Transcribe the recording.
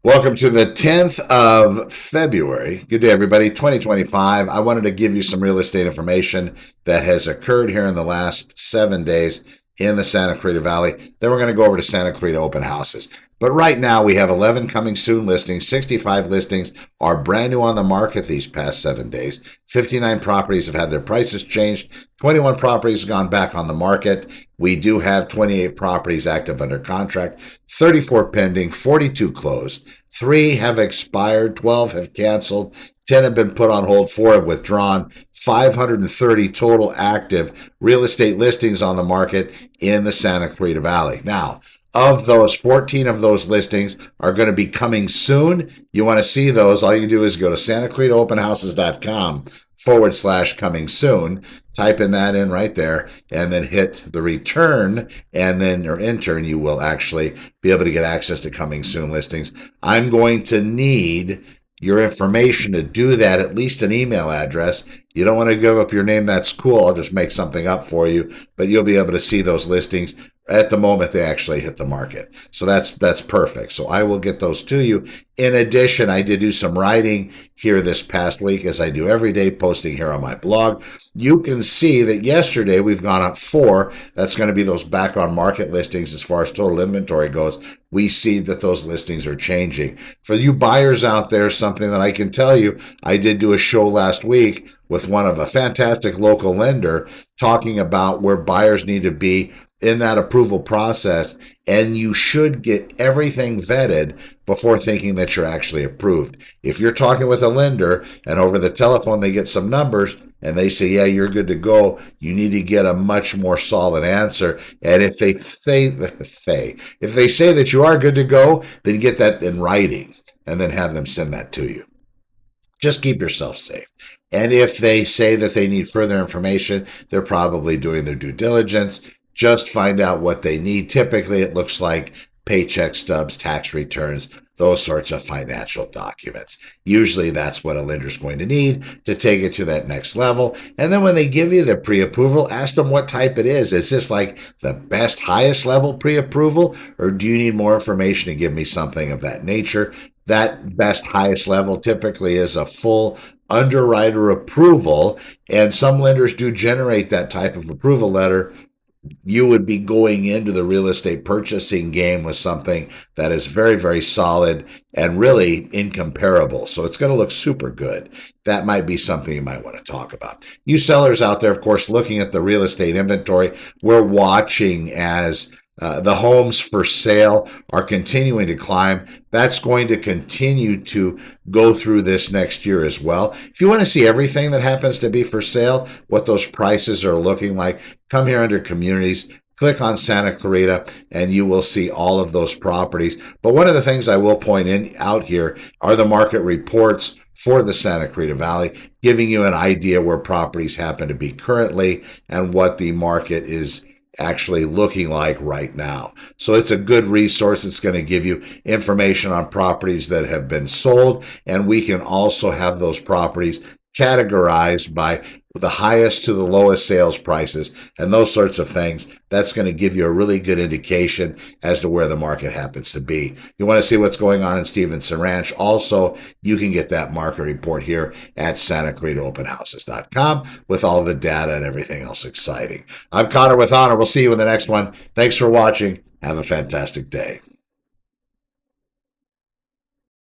Welcome to the 10th of February. Good day, everybody. 2025. I wanted to give you some real estate information that has occurred here in the last 7 days in the Santa Clarita Valley. Then we're going to go over to Santa Clarita open houses. But right now we have 11 coming soon listings. 65 listings are brand new on the market these past 7 days. 59 properties have had their prices changed. 21 properties have gone back on the market. We do have 28 properties active under contract, 34 pending, 42 closed. 3 have expired, 12 have canceled, 10 have been put on hold, 4 have withdrawn. 530 total active real estate listings on the market in the Santa Clarita Valley. Now, of those, 14 of those listings are going to be coming soon. You want to see those, all you do is go to santaclaritaopenhouses.com/coming soon. Type in that in right there and then hit the return and then or enter, and you will actually be able to get access to coming soon listings. I'm going to need your information to do that, at least an email address. You don't want to give up your name, that's cool. I'll just make something up for you, but you'll be able to see those listings at the moment they actually hit the market. So that's perfect. So I will get those to you. In addition, I did do some writing here this past week, as I do every day, posting here on my blog. You can see that yesterday we've gone up 4. That's going to be those back on market listings as far as total inventory goes. We see that those listings are changing. For you buyers out there, something that I can tell you, I did do a show last week with one of a fantastic local lender talking about where buyers need to be in that approval process, and you should get everything vetted before thinking that you're actually approved. If you're talking with a lender and over the telephone they get some numbers and they say, yeah, you're good to go, you need to get a much more solid answer. And if they say that you are good to go, then get that in writing and then have them send that to you. Just keep yourself safe. And if they say that they need further information, they're probably doing their due diligence. Just find out what they need. Typically, it looks like paycheck stubs, tax returns, those sorts of financial documents. Usually that's what a lender's going to need to take it to that next level. And then when they give you the pre-approval, ask them what type it is. Is this like the best, highest level pre-approval, or do you need more information to give me something of that nature? That best, highest level typically is a full underwriter approval, and some lenders do generate that type of approval letter. You would be going into the real estate purchasing game with something that is very, very solid and really incomparable. So it's going to look super good. That might be something you might want to talk about. You sellers out there, of course, looking at the real estate inventory, we're watching as the homes for sale are continuing to climb. That's going to continue to go through this next year as well. If you want to see everything that happens to be for sale, what those prices are looking like, come here under communities, click on Santa Clarita, and you will see all of those properties. But one of the things I will point out here are the market reports for the Santa Clarita Valley, giving you an idea where properties happen to be currently and what the market is actually looking like right now. So it's a good resource. It's going to give you information on properties that have been sold, and we can also have those properties categorized by the highest to the lowest sales prices and those sorts of things. That's going to give you a really good indication as to where the market happens to be. You want to see what's going on in Stevenson Ranch. Also, you can get that market report here at santaclaritaopenhouses.com with all the data and everything else exciting. I'm Connor with Honor. We'll see you in the next one. Thanks for watching. Have a fantastic day.